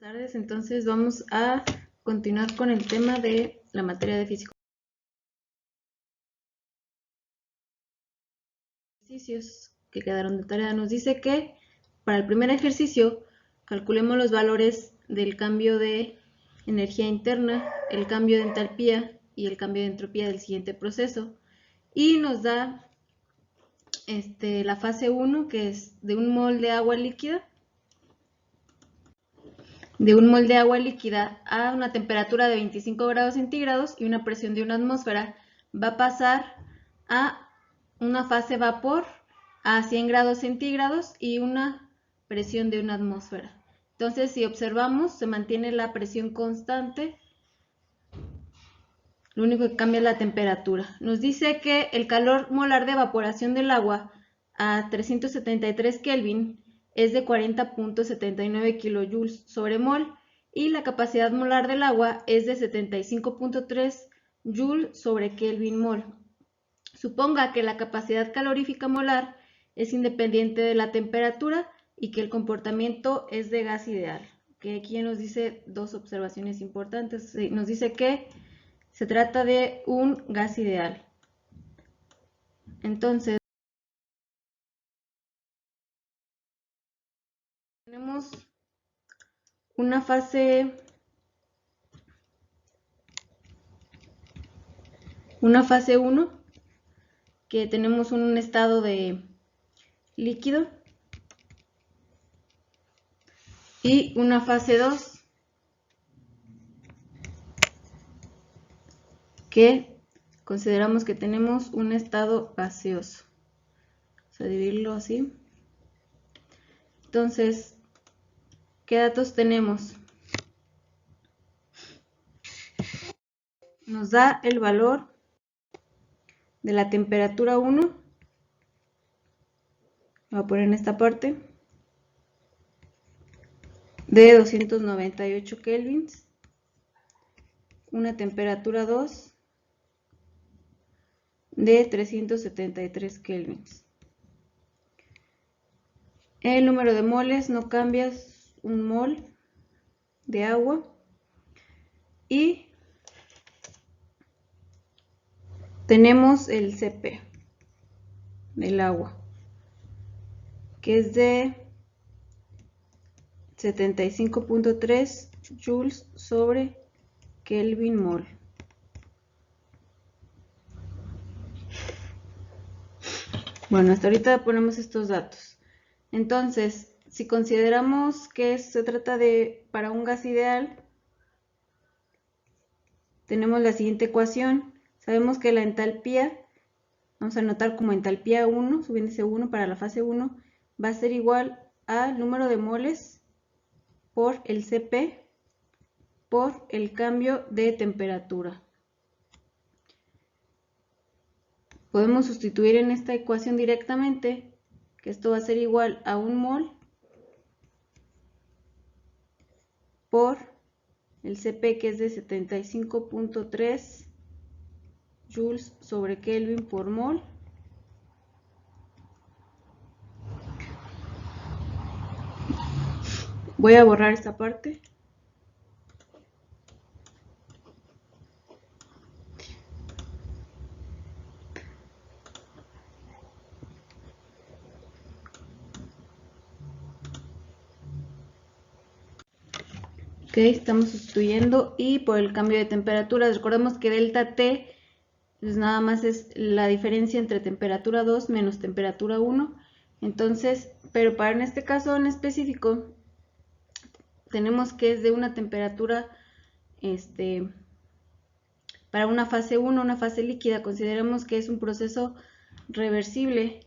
Tardes, entonces vamos a continuar con el tema de la materia de físico. Ejercicios que quedaron de tarea. Nos dice que para el primer ejercicio calculemos los valores del cambio de energía interna, el cambio de entalpía y el cambio de entropía del siguiente proceso. Y nos da la fase 1, que es de un mol de agua líquida. De un mol de agua líquida a una temperatura de 25 grados centígrados y una presión de una atmósfera, va a pasar a una fase vapor a 100 grados centígrados y una presión de una atmósfera. Entonces, si observamos, se mantiene la presión constante, lo único que cambia es la temperatura. Nos dice que el calor molar de evaporación del agua a 373 Kelvin es de 40.79 kilojoules sobre mol y la capacidad molar del agua es de 75.3 joule sobre Kelvin mol. Suponga que la capacidad calorífica molar es independiente de la temperatura y que el comportamiento es de gas ideal. Que aquí nos dice dos observaciones importantes. Nos dice que se trata de un gas ideal. Entonces, tenemos una fase 1, que tenemos un estado de líquido, y una fase 2, que consideramos que tenemos un estado gaseoso. Vamos a dividirlo así. Entonces, ¿qué datos tenemos? Nos da el valor de la temperatura 1, lo voy a poner en esta parte, de 298 kelvins, una temperatura 2 de 373 kelvins. El número de moles no cambia, es un mol de agua, y tenemos el Cp del agua, que es de 75.3 joules sobre Kelvin mol. Bueno, hasta ahorita ponemos estos datos. Entonces, si consideramos que se trata de para un gas ideal, tenemos la siguiente ecuación. Sabemos que la entalpía, vamos a anotar como entalpía 1, su índice 1 para la fase 1, va a ser igual al número de moles por el Cp por el cambio de temperatura. Podemos sustituir en esta ecuación directamente, que esto va a ser igual a un mol por el Cp, que es de 75.3 joules sobre Kelvin por mol, voy a borrar esta parte. Ok, estamos sustituyendo, y por el cambio de temperatura, recordemos que delta T pues nada más es la diferencia entre temperatura 2 menos temperatura 1. Entonces, pero para en este caso en específico, tenemos que es de una temperatura, para una fase 1, una fase líquida, consideremos que es un proceso reversible.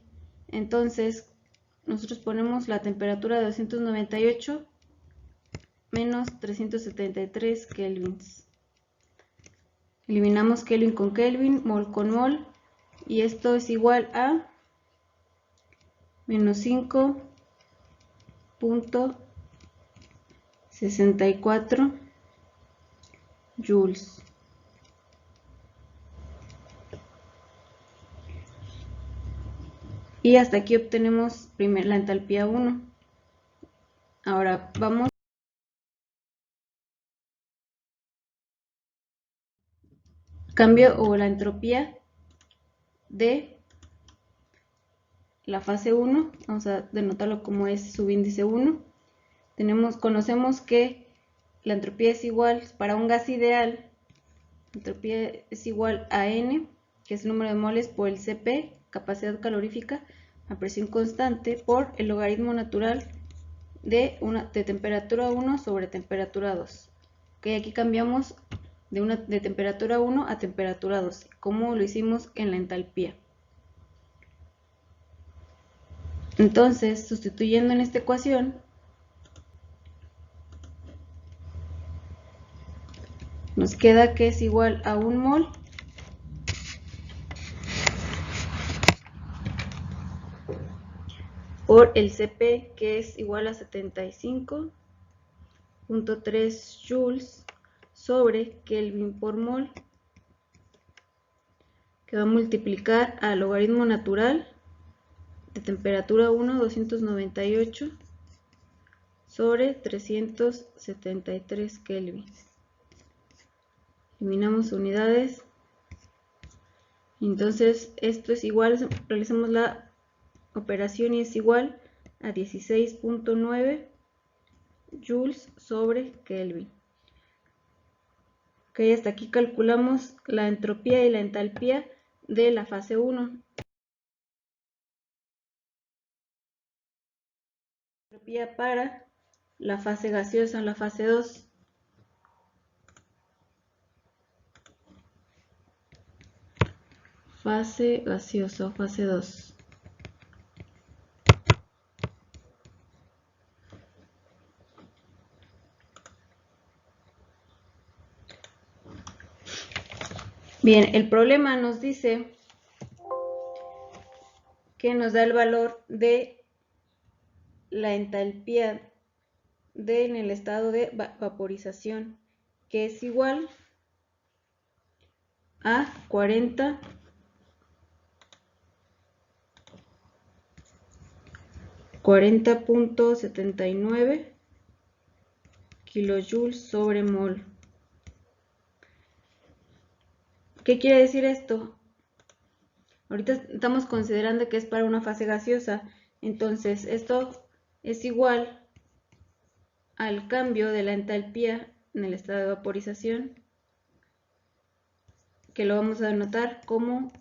Entonces, nosotros ponemos la temperatura de 298 menos 373 kelvins. Eliminamos Kelvin con Kelvin, mol con mol, y esto es igual a menos 5.64 joules. Y hasta aquí obtenemos la entalpía 1. Ahora vamos cambio o la entropía de la fase 1, vamos a denotarlo como es subíndice 1. Conocemos que la entropía es igual, para un gas ideal, la entropía es igual a N, que es el número de moles, por el Cp, capacidad calorífica, a presión constante, por el logaritmo natural de temperatura 1 sobre temperatura 2. Okay, aquí cambiamos de temperatura 1 a temperatura 2, como lo hicimos en la entalpía. Entonces, sustituyendo en esta ecuación, nos queda que es igual a 1 mol por el Cp, que es igual a 75.3 joules sobre Kelvin por mol, que va a multiplicar al logaritmo natural de temperatura 1, 298 sobre 373 Kelvin. Eliminamos unidades. Entonces esto es igual, realizamos la operación y es igual a 16.9 joules sobre Kelvin. Ok, hasta aquí calculamos la entropía y la entalpía de la fase 1. Entropía para la fase gaseosa, la fase 2. Fase gaseosa o fase 2. Bien, el problema nos dice que nos da el valor de la entalpía en el estado de vaporización, que es igual a 40.79 kilojoules sobre mol. ¿Qué quiere decir esto? Ahorita estamos considerando que es para una fase gaseosa, entonces esto es igual al cambio de la entalpía en el estado de vaporización, que lo vamos a denotar como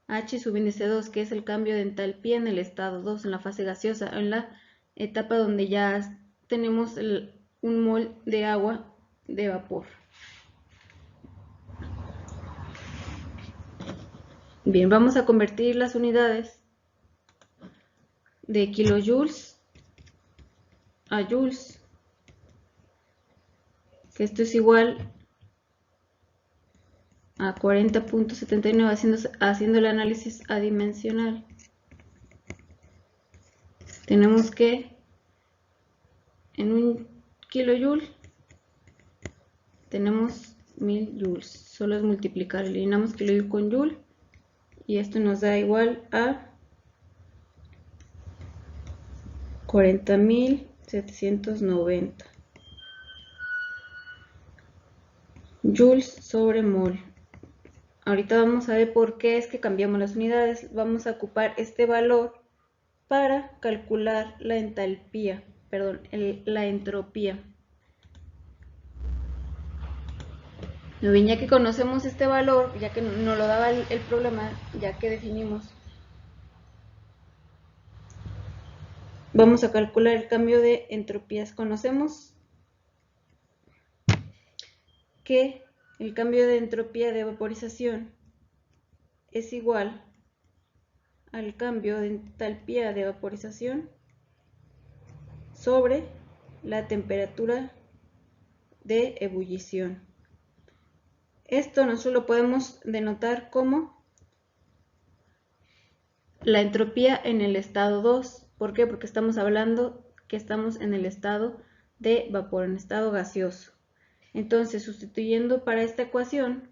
H subíndice 2, que es el cambio de entalpía en el estado 2, en la fase gaseosa, en la etapa donde ya tenemos un mol de agua de vapor. Bien, vamos a convertir las unidades de kilojoules a joules, que esto es igual a 40.79 haciendo el análisis adimensional. Tenemos que en un kilojoule tenemos 1000 joules, solo es multiplicar, eliminamos kilojoule con joule y esto nos da igual a 40.790 joules sobre mol. Ahorita vamos a ver por qué es que cambiamos las unidades. Vamos a ocupar este valor para calcular la entalpía, perdón, la entropía. Bien, ya que conocemos este valor, ya que nos lo daba el problema, ya que definimos, vamos a calcular el cambio de entropías. Conocemos que el cambio de entropía de vaporización es igual al cambio de entalpía de vaporización sobre la temperatura de ebullición. Esto nosotros lo podemos denotar como la entropía en el estado 2. ¿Por qué? Porque estamos hablando que estamos en el estado de vapor, en estado gaseoso. Entonces, sustituyendo para esta ecuación,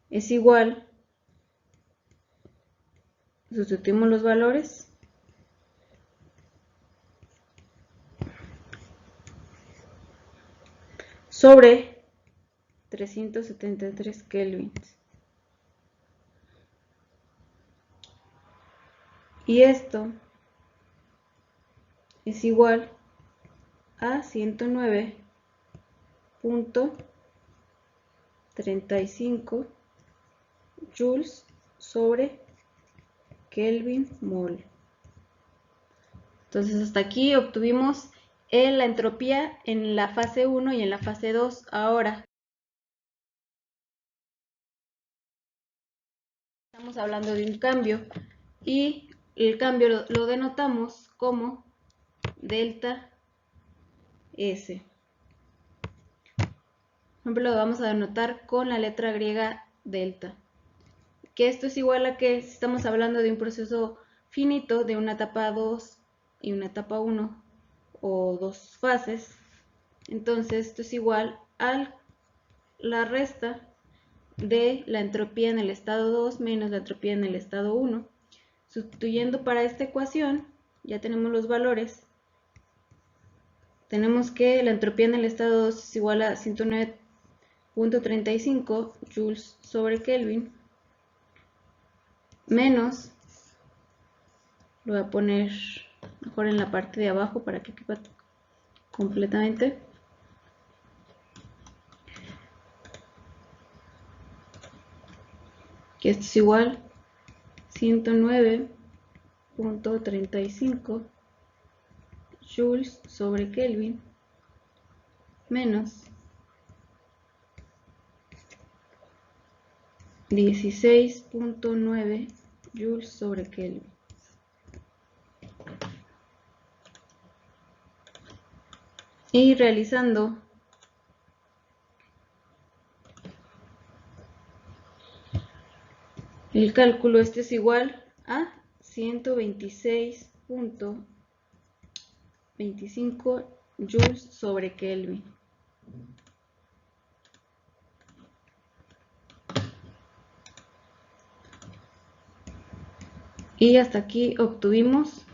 es igual, sustituimos los valores, sobre 373 kelvins. Y esto es igual a 109.35 joules sobre Kelvin mol. Entonces hasta aquí obtuvimos la entropía en la fase 1 y en la fase 2. Ahora estamos hablando de un cambio y el cambio lo denotamos como delta S. Por ejemplo, lo vamos a denotar con la letra griega delta. Que esto es igual a que si estamos hablando de un proceso finito de una etapa 2 y una etapa 1 o dos fases, entonces esto es igual a la resta de la entropía en el estado 2 menos la entropía en el estado 1. Sustituyendo para esta ecuación, ya tenemos los valores. Tenemos que la entropía en el estado 2 es igual a 109.35 joules sobre Kelvin menos, lo voy a poner mejor en la parte de abajo para que quepa completamente, que esto es igual 109.35 joules sobre Kelvin menos 16.9 joules sobre Kelvin. Y realizando el cálculo, este es igual a 126.25 joules sobre Kelvin. Y hasta aquí obtuvimos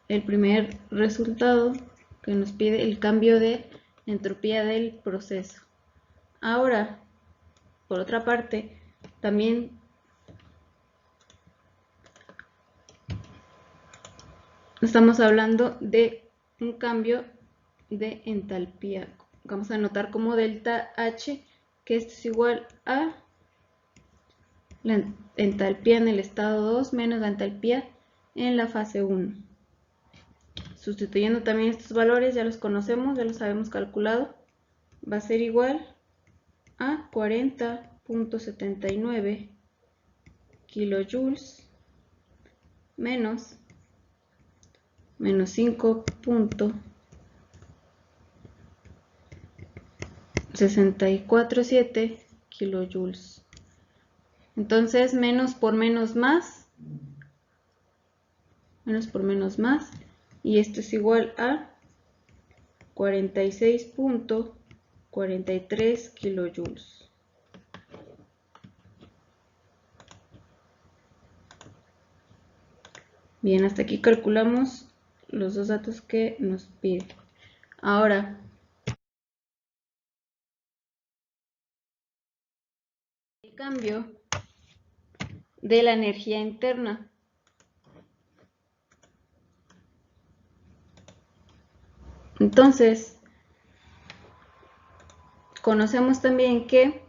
el primer resultado que nos pide el cambio de entropía del proceso. Ahora, por otra parte, también estamos hablando de un cambio de entalpía. Vamos a anotar como delta H, que esto es igual a la entalpía en el estado 2 menos la entalpía en la fase 1. Sustituyendo también estos valores, ya los conocemos, ya los habíamos calculado, va a ser igual a 40.79 kilojoules menos 5.647 kilojoules. Entonces, menos por menos más, y esto es igual a 46.43 kilojoules. Bien, hasta aquí calculamos los dos datos que nos pide. Ahora, el cambio de la energía interna. Entonces, conocemos también que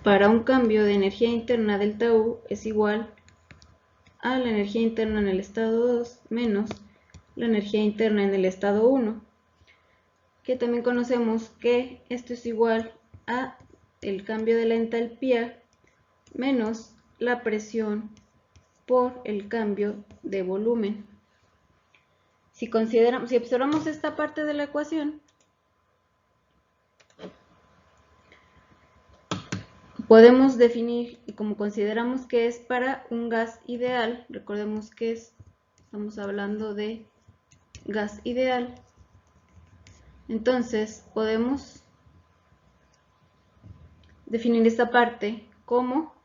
para un cambio de energía interna delta U es igual a la energía interna en el estado 2 menos la energía interna en el estado 1, que también conocemos que esto es igual a el cambio de la entalpía menos la presión por el cambio de volumen. Si observamos esta parte de la ecuación, podemos definir, y como consideramos que es para un gas ideal, recordemos que estamos hablando de gas ideal, entonces podemos definir esta parte como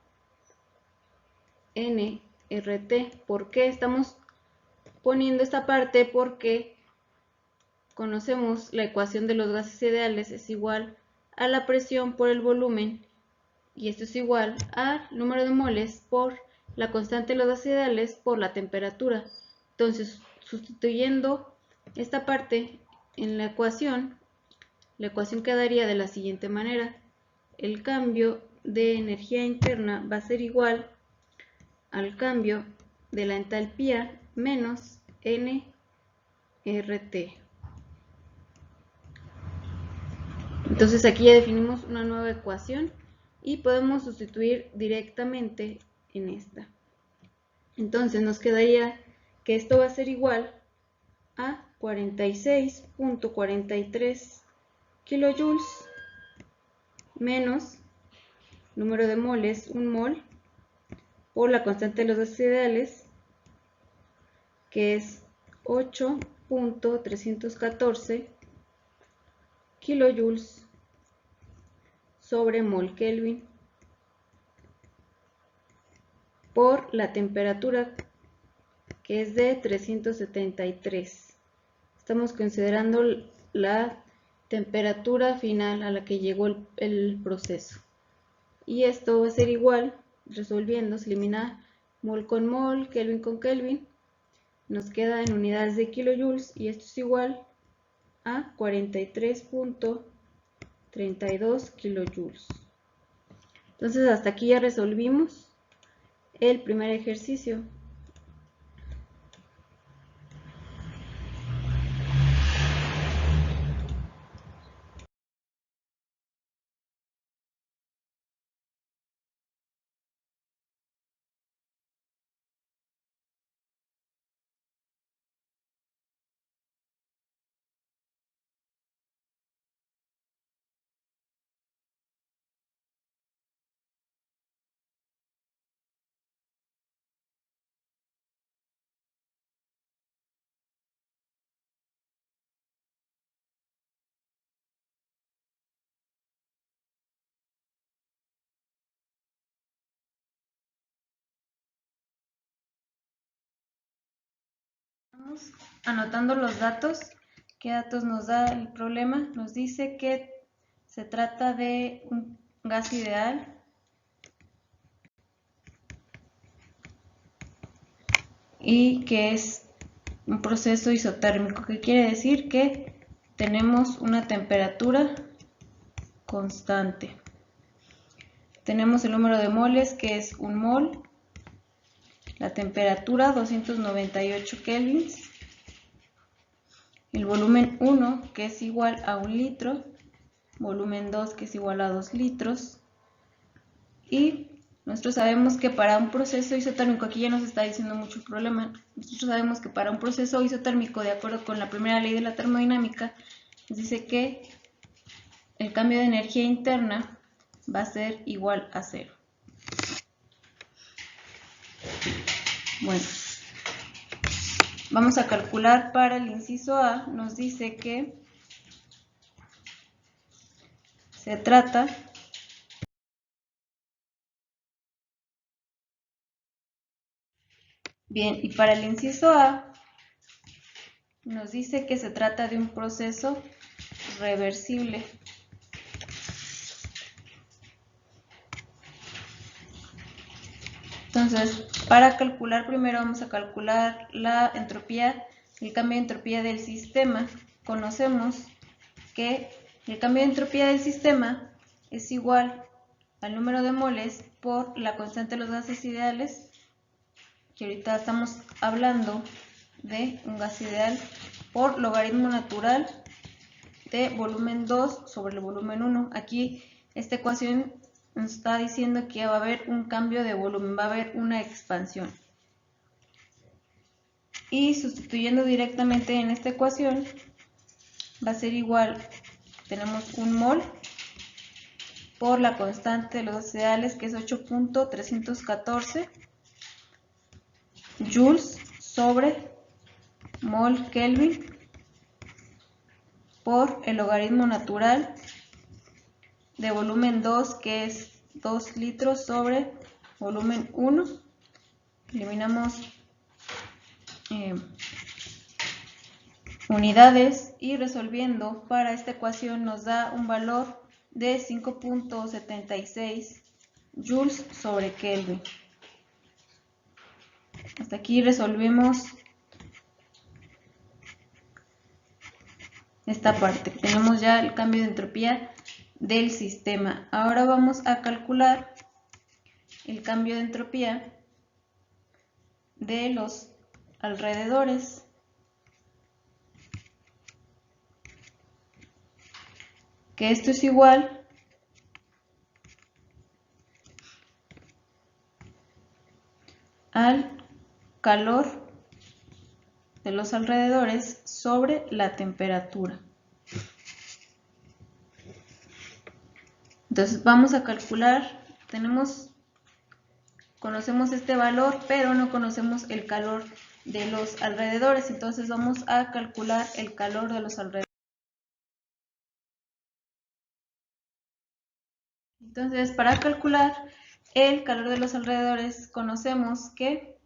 nRT. ¿Por qué estamos poniendo esta parte porque conocemos la ecuación de los gases ideales es igual a la presión por el volumen, y esto es igual al número de moles por la constante de los gases ideales por la temperatura. Entonces, sustituyendo esta parte en la ecuación quedaría de la siguiente manera: el cambio de energía interna va a ser igual al cambio de la entalpía menos nRT. Entonces aquí ya definimos una nueva ecuación y podemos sustituir directamente en esta. Entonces nos quedaría que esto va a ser igual a 46.43 kilojoules menos número de moles, 1 mol, por la constante de los gases ideales, que es 8.314 kilojoules sobre mol Kelvin, por la temperatura, que es de 373. Estamos considerando la temperatura final a la que llegó el proceso. Y esto va a ser igual, resolviendo, se elimina mol con mol, Kelvin con Kelvin, nos queda en unidades de kilojoules, y esto es igual a 43.32 kilojoules. Entonces hasta aquí ya resolvimos el primer ejercicio. Vamos anotando los datos. ¿Qué datos nos da el problema? Nos dice que se trata de un gas ideal y que es un proceso isotérmico, que quiere decir que tenemos una temperatura constante. Tenemos el número de moles, que es 1 mol, la temperatura 298 kelvins, el volumen 1, que es igual a 1 litro, volumen 2, que es igual a 2 litros, y nosotros sabemos que para un proceso isotérmico, aquí ya nos está diciendo mucho el problema, nosotros sabemos que para un proceso isotérmico, de acuerdo con la primera ley de la termodinámica, nos dice que el cambio de energía interna va a ser igual a 0. Bueno, vamos a calcular para el inciso A. Nos dice que se trata bien, y para el inciso A nos dice que se trata de un proceso reversible. Entonces, para calcular, primero vamos a calcular la entropía, el cambio de entropía del sistema. Conocemos que el cambio de entropía del sistema es igual al número de moles por la constante de los gases ideales, que ahorita estamos hablando de un gas ideal, por logaritmo natural de volumen 2 sobre el volumen 1. Aquí esta ecuación nos está diciendo que va a haber un cambio de volumen, va a haber una expansión. Y sustituyendo directamente en esta ecuación, va a ser igual, tenemos 1 mol por la constante de los gases ideales, que es 8.314 joules sobre mol Kelvin, por el logaritmo natural de volumen 2, que es 2 litros sobre volumen 1. Eliminamos unidades, y resolviendo para esta ecuación nos da un valor de 5.76 joules sobre Kelvin. Hasta aquí resolvimos esta parte. Tenemos ya el cambio de entropía del sistema. Ahora vamos a calcular el cambio de entropía de los alrededores. Que esto es igual al calor de los alrededores sobre la temperatura. Entonces vamos a calcular, conocemos este valor, pero no conocemos el calor de los alrededores. Entonces vamos a calcular el calor de los alrededores. Entonces, para calcular el calor de los alrededores, conocemos que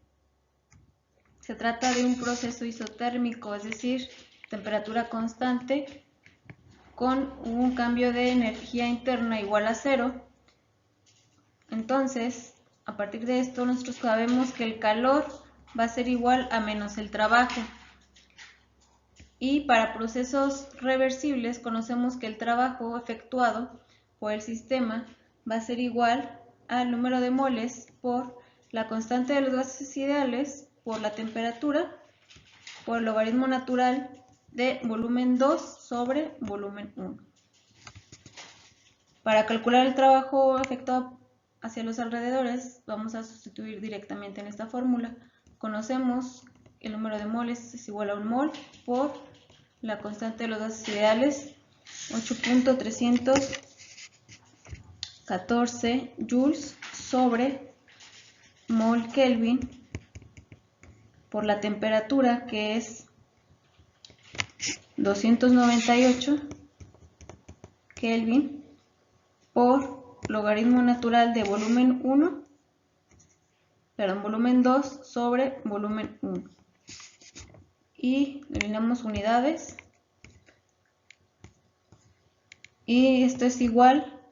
se trata de un proceso isotérmico, es decir, temperatura constante con un cambio de energía interna igual a 0. Entonces, a partir de esto, nosotros sabemos que el calor va a ser igual a menos el trabajo. Y para procesos reversibles, conocemos que el trabajo efectuado por el sistema va a ser igual al número de moles por la constante de los gases ideales por la temperatura por el logaritmo natural de volumen 2 sobre volumen 1. Para calcular el trabajo efectuado hacia los alrededores, vamos a sustituir directamente en esta fórmula. Conocemos el número de moles es igual a 1 mol por la constante de los gases ideales, 8.314 joules sobre mol Kelvin, por la temperatura, que es 298 Kelvin, por logaritmo natural de volumen 2 sobre volumen 1. Y eliminamos unidades. Y esto es igual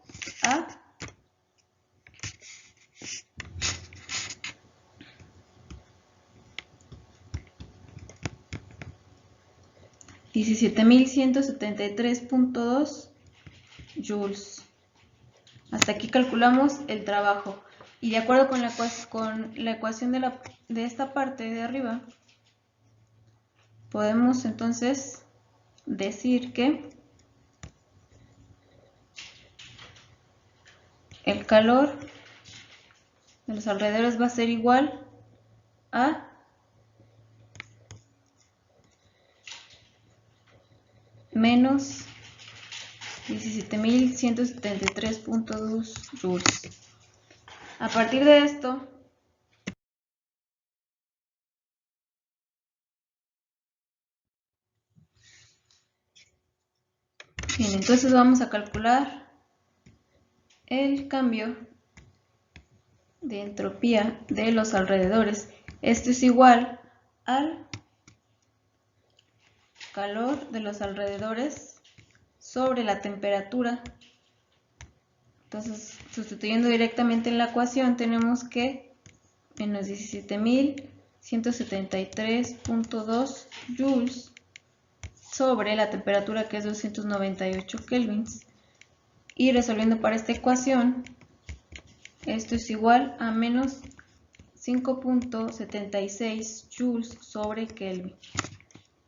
a 17.173.2 joules. Hasta aquí calculamos el trabajo. Y de acuerdo con la ecuación de esta parte de arriba, podemos entonces decir que el calor de los alrededores va a ser igual a menos 17.173.2 joules. A partir de esto, bien, entonces vamos a calcular el cambio de entropía de los alrededores. Esto es igual al calor de los alrededores sobre la temperatura. Entonces, sustituyendo directamente en la ecuación, tenemos que menos 17.173.2 joules sobre la temperatura, que es 298 kelvins. Y resolviendo para esta ecuación, esto es igual a menos 5.76 joules sobre Kelvin.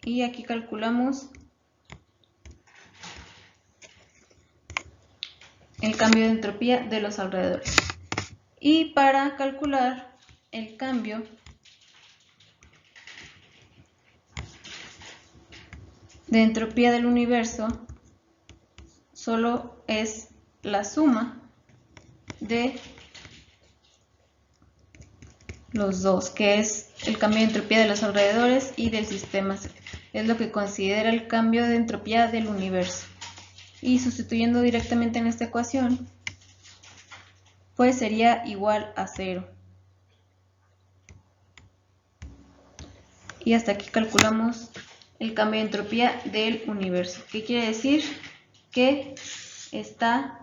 Y aquí calculamos el cambio de entropía de los alrededores. Y para calcular el cambio de entropía del universo, solo es la suma de los dos, que es el cambio de entropía de los alrededores y del sistema. Es lo que considera el cambio de entropía del universo. Y sustituyendo directamente en esta ecuación, pues sería igual a 0. Y hasta aquí calculamos el cambio de entropía del universo. ¿Qué quiere decir? Que está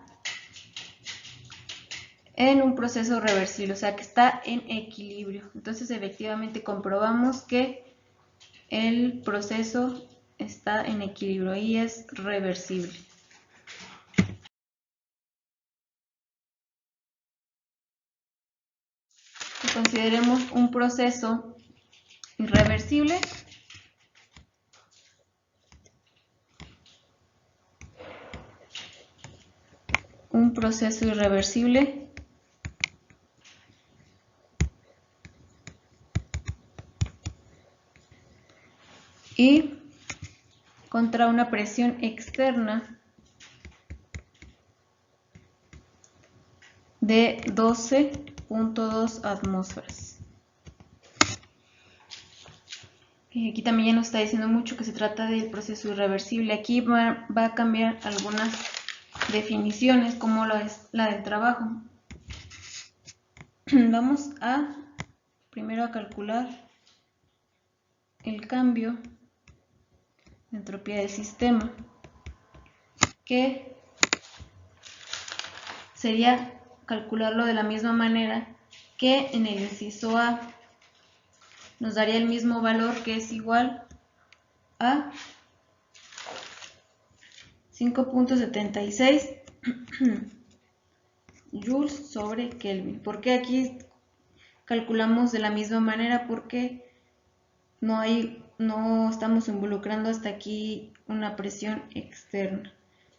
en un proceso reversible, o sea que está en equilibrio. Entonces efectivamente comprobamos que el proceso está en equilibrio y es reversible. Consideremos un proceso irreversible. Un proceso irreversible y contra una presión externa de 12.2 atmósferas. Aquí también ya nos está diciendo mucho que se trata del proceso irreversible. Aquí va a cambiar algunas definiciones, como lo es la del trabajo. Vamos a primero a calcular el cambio de entropía del sistema, que sería calcularlo de la misma manera que en el inciso A. Nos daría el mismo valor, que es igual a 5.76 joules sobre Kelvin. ¿Por qué aquí calculamos de la misma manera? Porque no estamos involucrando hasta aquí una presión externa.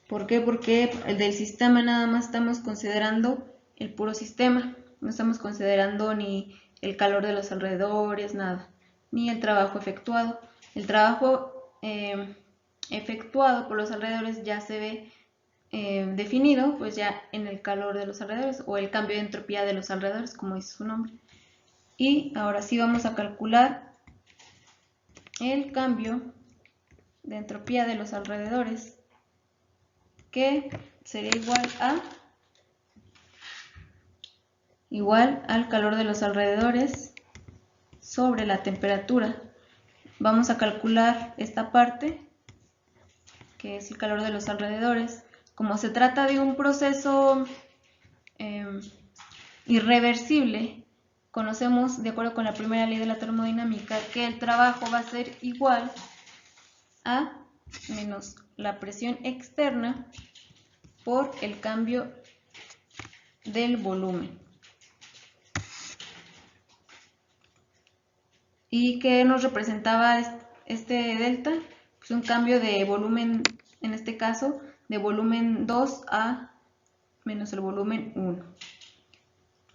¿Por qué? Porque del sistema nada más estamos considerando el puro sistema. No estamos considerando ni el calor de los alrededores, nada, ni el trabajo efectuado. El trabajo efectuado por los alrededores ya se ve definido, pues ya en el calor de los alrededores o el cambio de entropía de los alrededores, como dice su nombre. Y ahora sí vamos a calcular el cambio de entropía de los alrededores, que sería igual al calor de los alrededores sobre la temperatura. Vamos a calcular esta parte, que es el calor de los alrededores. Como se trata de un proceso irreversible, conocemos, de acuerdo con la primera ley de la termodinámica, que el trabajo va a ser igual a menos la presión externa por el cambio del volumen. ¿Y qué nos representaba este delta? Pues un cambio de volumen, en este caso, de volumen 2 a menos el volumen 1. O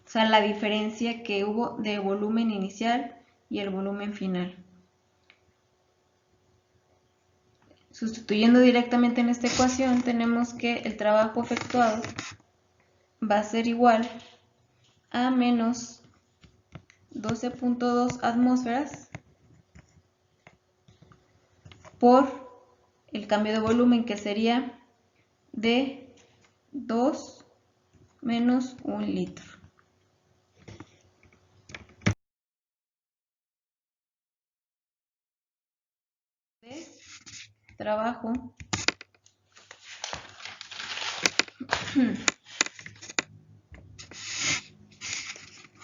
sea, la diferencia que hubo de volumen inicial y el volumen final. Sustituyendo directamente en esta ecuación, tenemos que el trabajo efectuado va a ser igual a menos 12.2 atmósferas por el cambio de volumen, que sería de 2 menos 1 litro. De trabajo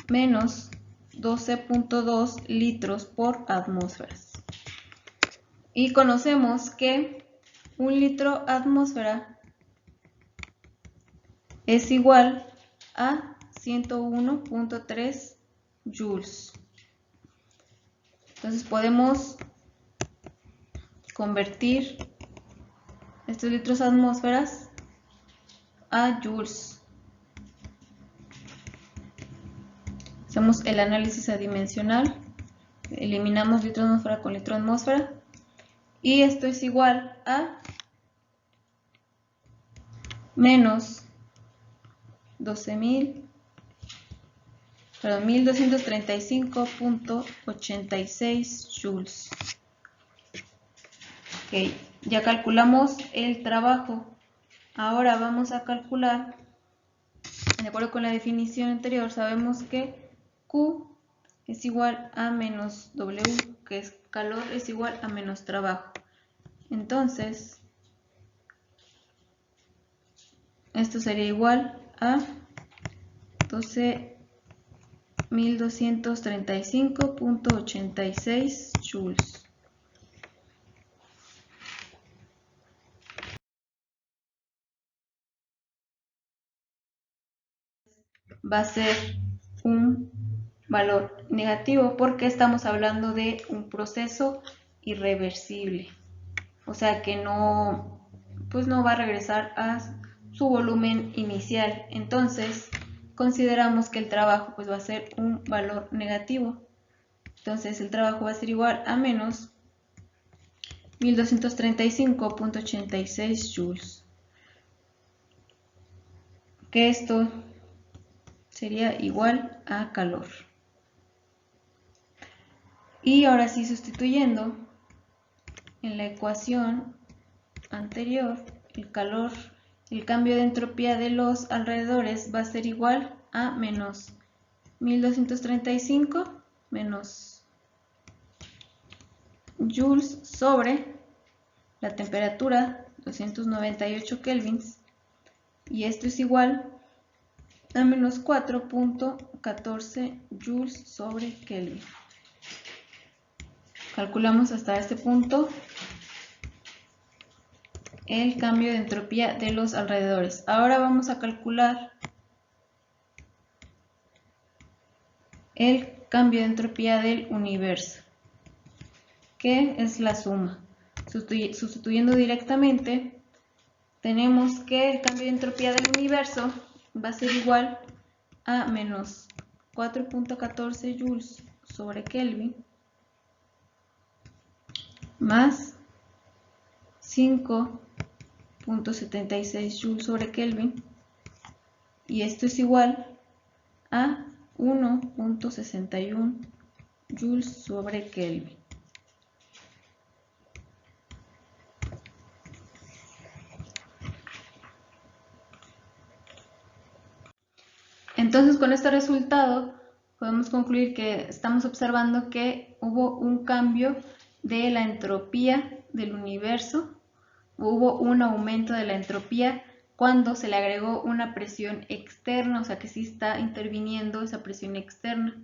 menos 12.2 litros por atmósferas. Y conocemos que 1 litro atmósfera es igual a 101.3 joules. Entonces podemos convertir estos litros atmósferas a joules. Hacemos el análisis adimensional, eliminamos litro atmósfera con litro atmósfera, y esto es igual a menos 1235.86 joules. Okay, ya calculamos el trabajo. Ahora vamos a calcular, de acuerdo con la definición anterior, sabemos que Q es igual a menos W, que es calor, es igual a menos trabajo. Entonces, esto sería igual a 12.235.86 joules. Va a ser un valor negativo porque estamos hablando de un proceso irreversible. O sea que no, pues no va a regresar a su volumen inicial. Entonces, consideramos que el trabajo pues va a ser un valor negativo. Entonces, el trabajo va a ser igual a menos 1235.86 joules. Que esto sería igual a calor. Y ahora sí, sustituyendo en la ecuación anterior, el calor, el cambio de entropía de los alrededores va a ser igual a menos 1235 menos joules sobre la temperatura 298 kelvins, y esto es igual a menos 4.14 joules sobre Kelvin. Calculamos hasta este punto el cambio de entropía de los alrededores. Ahora vamos a calcular el cambio de entropía del universo, que es la suma. Sustituyendo directamente, tenemos que el cambio de entropía del universo va a ser igual a menos 4.14 joules sobre Kelvin más 5.76 joules sobre Kelvin, y esto es igual a 1.61 joules sobre Kelvin. Entonces, con este resultado podemos concluir que estamos observando que hubo un cambio de la entropía del universo, hubo un aumento de la entropía cuando se le agregó una presión externa, o sea que sí está interviniendo esa presión externa.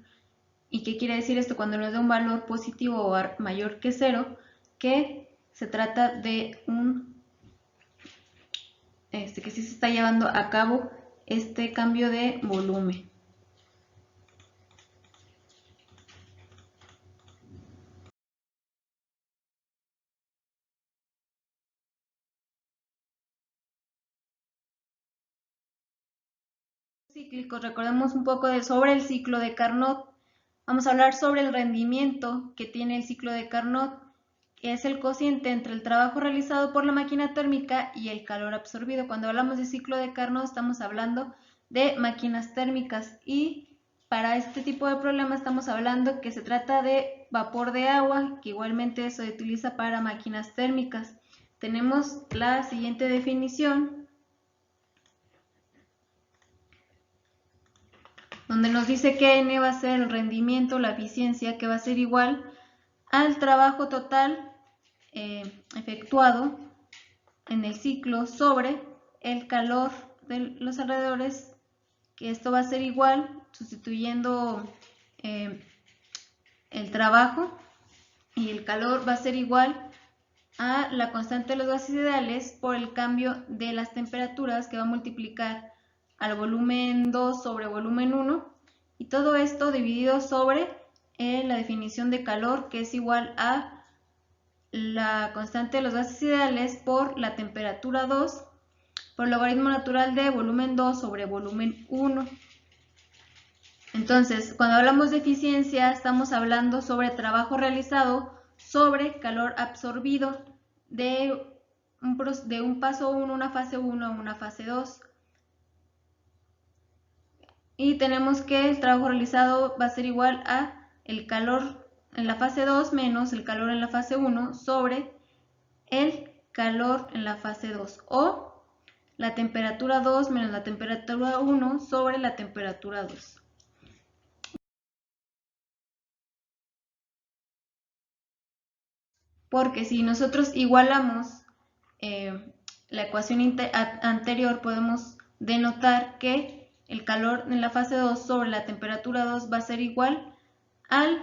¿Y qué quiere decir esto? Cuando nos da un valor positivo o mayor que 0, que se trata de que sí se está llevando a cabo este cambio de volumen. Cíclicos, recordemos un poco sobre el ciclo de Carnot. Vamos a hablar sobre el rendimiento que tiene el ciclo de Carnot, que es el cociente entre el trabajo realizado por la máquina térmica y el calor absorbido. Cuando hablamos de ciclo de Carnot estamos hablando de máquinas térmicas, y para este tipo de problema estamos hablando que se trata de vapor de agua, que igualmente se utiliza para máquinas térmicas. Tenemos la siguiente definición, donde nos dice que N va a ser el rendimiento, la eficiencia, que va a ser igual al trabajo total efectuado en el ciclo sobre el calor de los alrededores, que esto va a ser igual, sustituyendo el trabajo y el calor, va a ser igual a la constante de los gases ideales por el cambio de las temperaturas, que va a multiplicar al volumen 2 sobre volumen 1, y todo esto dividido sobre la definición de calor, que es igual a la constante de los gases ideales por la temperatura 2 por logaritmo natural de volumen 2 sobre volumen 1. Entonces, cuando hablamos de eficiencia, estamos hablando sobre trabajo realizado sobre calor absorbido de un paso 1, una fase 1 a una fase 2. Y tenemos que el trabajo realizado va a ser igual a el calor en la fase 2 menos el calor en la fase 1 sobre el calor en la fase 2, o la temperatura 2 menos la temperatura 1 sobre la temperatura 2. porque si nosotros igualamos la ecuación anterior, podemos denotar que el calor en la fase 2 sobre la temperatura 2 va a ser igual al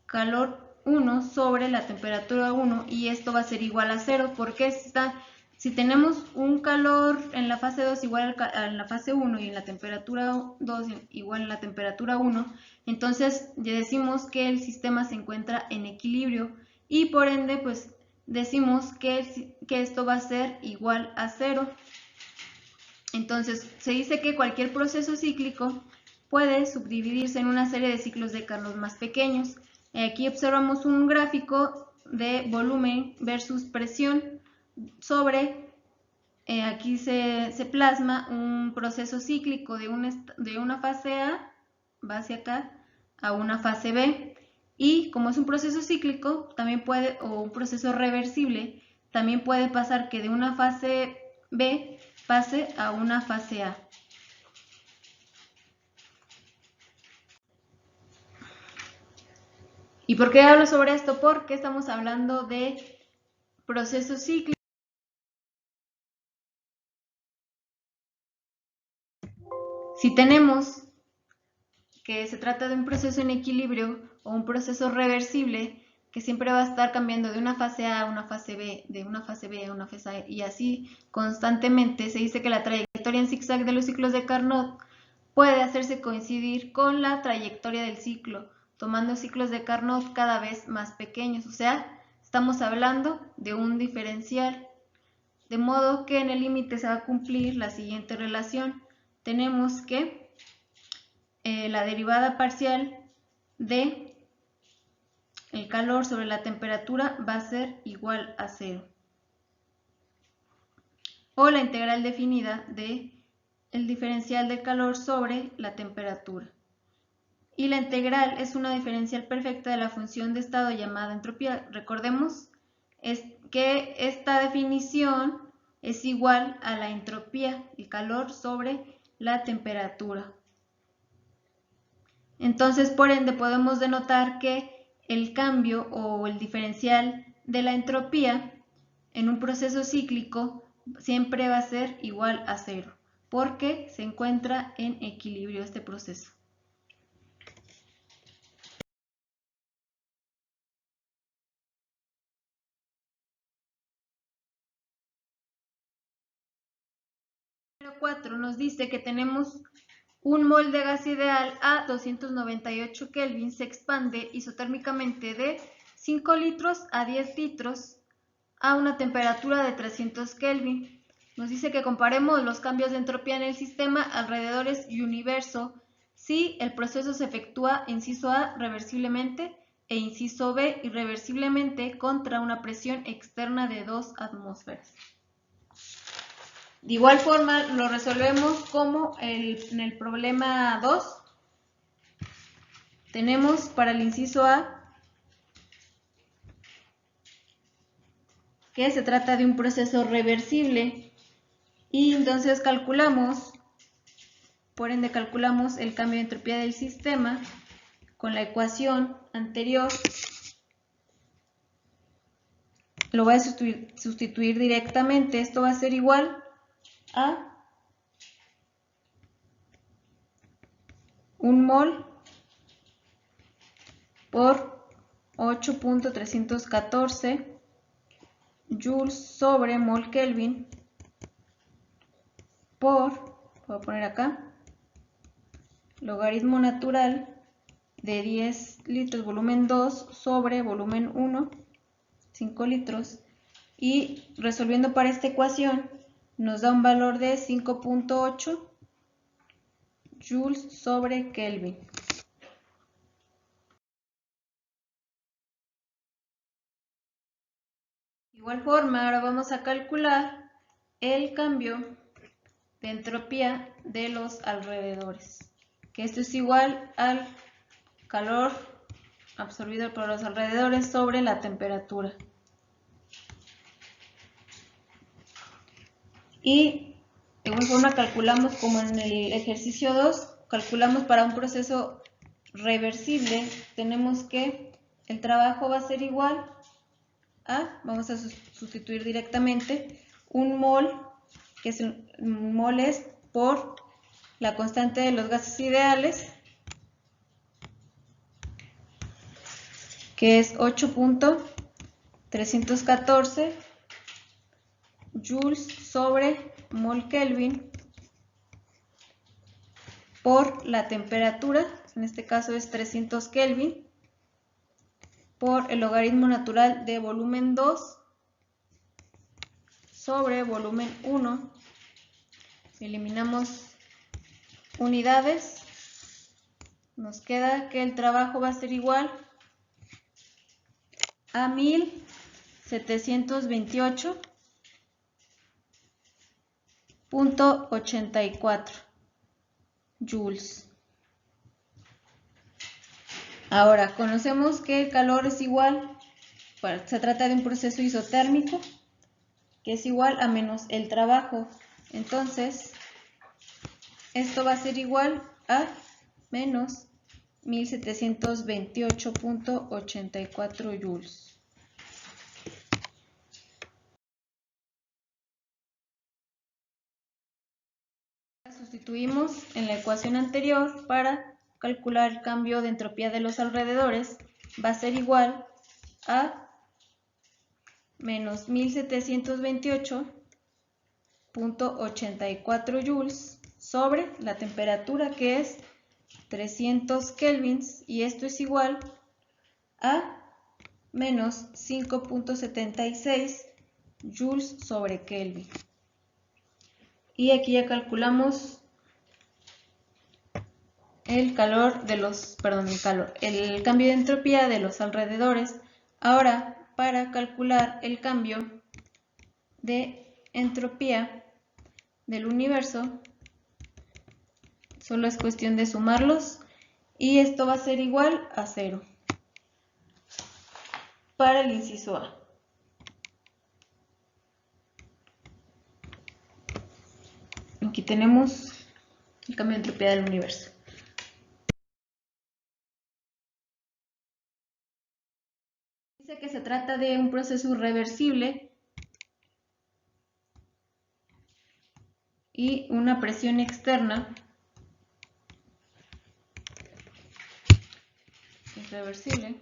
calor 1 sobre la temperatura 1, y esto va a ser igual a 0, porque si tenemos un calor en la fase 2 igual a la fase 1 y en la temperatura 2 igual a la temperatura 1, entonces ya decimos que el sistema se encuentra en equilibrio, y por ende pues decimos que esto va a ser igual a 0. Entonces se dice que cualquier proceso cíclico puede subdividirse en una serie de ciclos de Carnot más pequeños. Aquí observamos un gráfico de volumen versus presión sobre, aquí se plasma un proceso cíclico de una fase A, va hacia acá, a una fase B. Y como es un proceso cíclico, también puede, o un proceso reversible, también puede pasar que de una fase B pase a una fase A. ¿Y por qué hablo sobre esto? Porque estamos hablando de procesos cíclicos. Si tenemos que se trata de un proceso en equilibrio o un proceso reversible, que siempre va a estar cambiando de una fase A a una fase B, de una fase B a una fase A, y así constantemente, se dice que la trayectoria en zigzag de los ciclos de Carnot puede hacerse coincidir con la trayectoria del ciclo, tomando ciclos de Carnot cada vez más pequeños. O sea, estamos hablando de un diferencial, de modo que en el límite se va a cumplir la siguiente relación. Tenemos que la derivada parcial de el calor sobre la temperatura va a ser igual a 0. O la integral definida de el diferencial del calor sobre la temperatura. Y la integral es una diferencial perfecta de la función de estado llamada entropía. Recordemos que esta definición es igual a la entropía, el calor sobre la temperatura. Entonces, por ende, podemos denotar que el cambio o el diferencial de la entropía en un proceso cíclico siempre va a ser igual a 0, porque se encuentra en equilibrio este proceso. Número 4 nos dice que tenemos un mol de gas ideal a 298 Kelvin, se expande isotérmicamente de 5 litros a 10 litros a una temperatura de 300 Kelvin. Nos dice que comparemos los cambios de entropía en el sistema, alrededores y universo si el proceso se efectúa, inciso A, reversiblemente e inciso B, irreversiblemente contra una presión externa de 2 atmósferas. De igual forma lo resolvemos como en el problema 2. Tenemos para el inciso A que se trata de un proceso reversible, y entonces calculamos, por ende calculamos el cambio de entropía del sistema con la ecuación anterior. Lo voy a sustituir directamente. Esto va a ser igual a un mol por 8.314 joules sobre mol Kelvin por, voy a poner acá, logaritmo natural de 10 litros volumen 2 sobre volumen 1, 5 litros, y resolviendo para esta ecuación nos da un valor de 5.8 joules sobre Kelvin. De igual forma, ahora vamos a calcular el cambio de entropía de los alrededores, que esto es igual al calor absorbido por los alrededores sobre la temperatura. Y de igual forma calculamos, como en el ejercicio 2, calculamos para un proceso reversible, tenemos que el trabajo va a ser igual a, vamos a sustituir directamente un mol, que es un mol es por la constante de los gases ideales, que es 8.314 joules sobre mol Kelvin por la temperatura, en este caso es 300 Kelvin, por el logaritmo natural de volumen 2 sobre volumen 1. Eliminamos unidades, nos queda que el trabajo va a ser igual a 1728.84 joules. Ahora, conocemos que el calor es igual, bueno, se trata de un proceso isotérmico, que es igual a menos el trabajo. Entonces, esto va a ser igual a menos 1728.84 joules. Sustituimos en la ecuación anterior para calcular el cambio de entropía de los alrededores. Va a ser igual a menos 1728.84 joules sobre la temperatura, que es 300 kelvins, y esto es igual a menos 5.76 joules sobre Kelvin. Y aquí ya calculamos el calor de los, el cambio de entropía de los alrededores. Ahora, para calcular el cambio de entropía del universo, solo es cuestión de sumarlos y esto va a ser igual a 0 para el inciso A. Aquí tenemos el cambio de entropía del universo. Dice que se trata de un proceso irreversible y una presión externa irreversible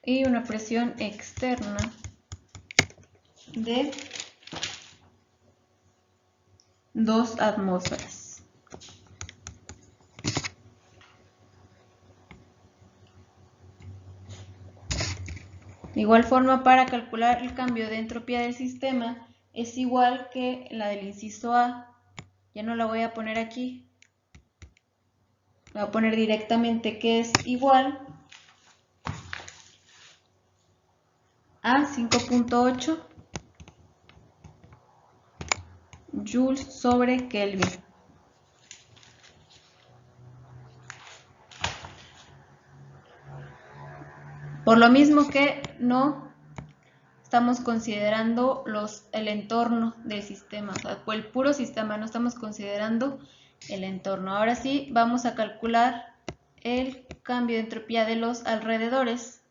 y una presión externa de 2 atmósferas. De igual forma, para calcular el cambio de entropía del sistema es igual que la del inciso A. Ya no la voy a poner aquí, la voy a poner directamente, que es igual a 5.8 joules sobre Kelvin. Por lo mismo que no estamos considerando el entorno del sistema, o sea, el puro sistema, no estamos considerando el entorno. Ahora sí, vamos a calcular el cambio de entropía de los alrededores,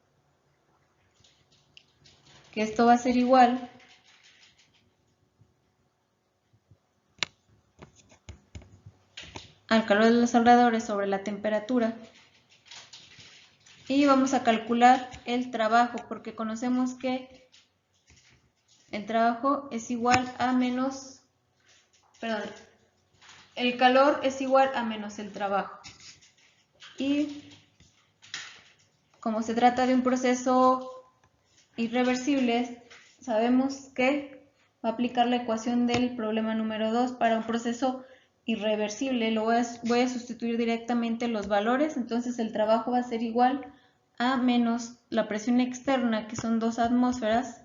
que esto va a ser igual al calor de los alrededores sobre la temperatura. Y vamos a calcular el trabajo, porque conocemos que el trabajo es igual a menos, perdón, el calor es igual a menos el trabajo. Y como se trata de un proceso irreversible, sabemos que va a aplicar la ecuación del problema número 2 para un proceso irreversible. Voy a sustituir directamente los valores, entonces el trabajo va a ser igual a menos la presión externa, que son 2 atmósferas,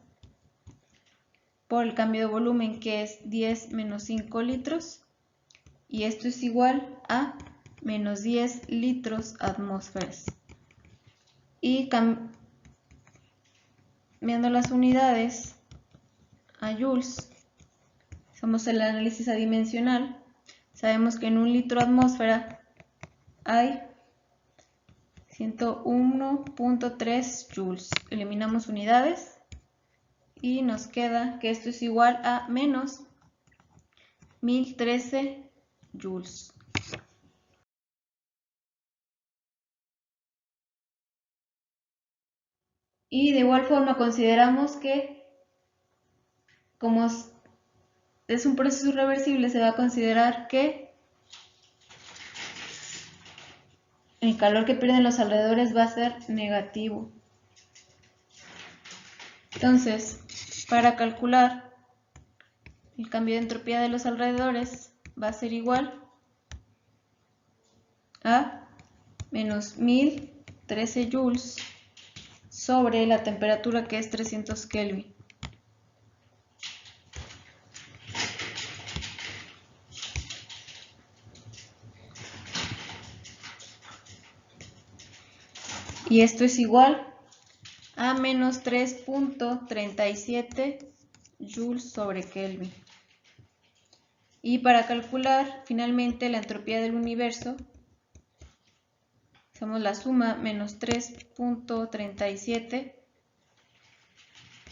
por el cambio de volumen, que es 10 menos 5 litros, y esto es igual a menos 10 litros atmósferas. Y cambiando las unidades a joules, hacemos el análisis adimensional, sabemos que en un litro atmósfera hay 101.3 joules. Eliminamos unidades y nos queda que esto es igual a menos 1013 joules. Y de igual forma consideramos que como es un proceso irreversible, se va a considerar que el calor que pierden los alrededores va a ser negativo. Entonces, para calcular el cambio de entropía de los alrededores va a ser igual a menos 1013 joules sobre la temperatura, que es 300 Kelvin. Y esto es igual a menos 3.37 joules sobre Kelvin. Y para calcular finalmente la entropía del universo, hacemos la suma menos 3.37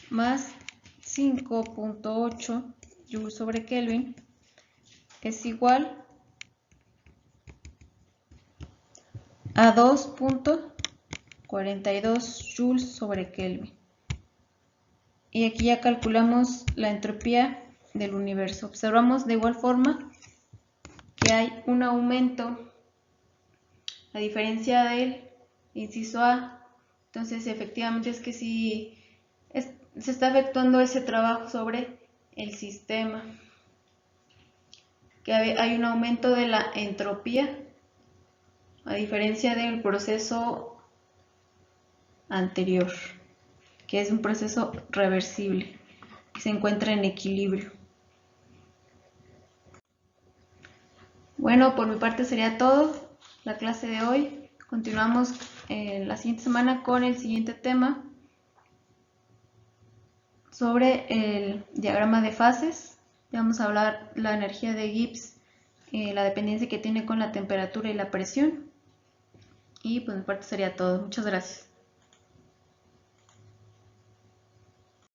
más 5.8 joules sobre Kelvin es igual a 2.42 joules sobre Kelvin. Y aquí ya calculamos la entropía del universo. Observamos de igual forma que hay un aumento a diferencia del inciso A. Entonces efectivamente es que sí se está efectuando ese trabajo sobre el sistema, que hay un aumento de la entropía a diferencia del proceso anterior, que es un proceso reversible, que se encuentra en equilibrio. Bueno, por mi parte sería todo la clase de hoy. Continuamos la siguiente semana con el siguiente tema sobre el diagrama de fases. Vamos a hablar la energía de Gibbs, la dependencia que tiene con la temperatura y la presión. Y por mi parte sería todo. Muchas gracias.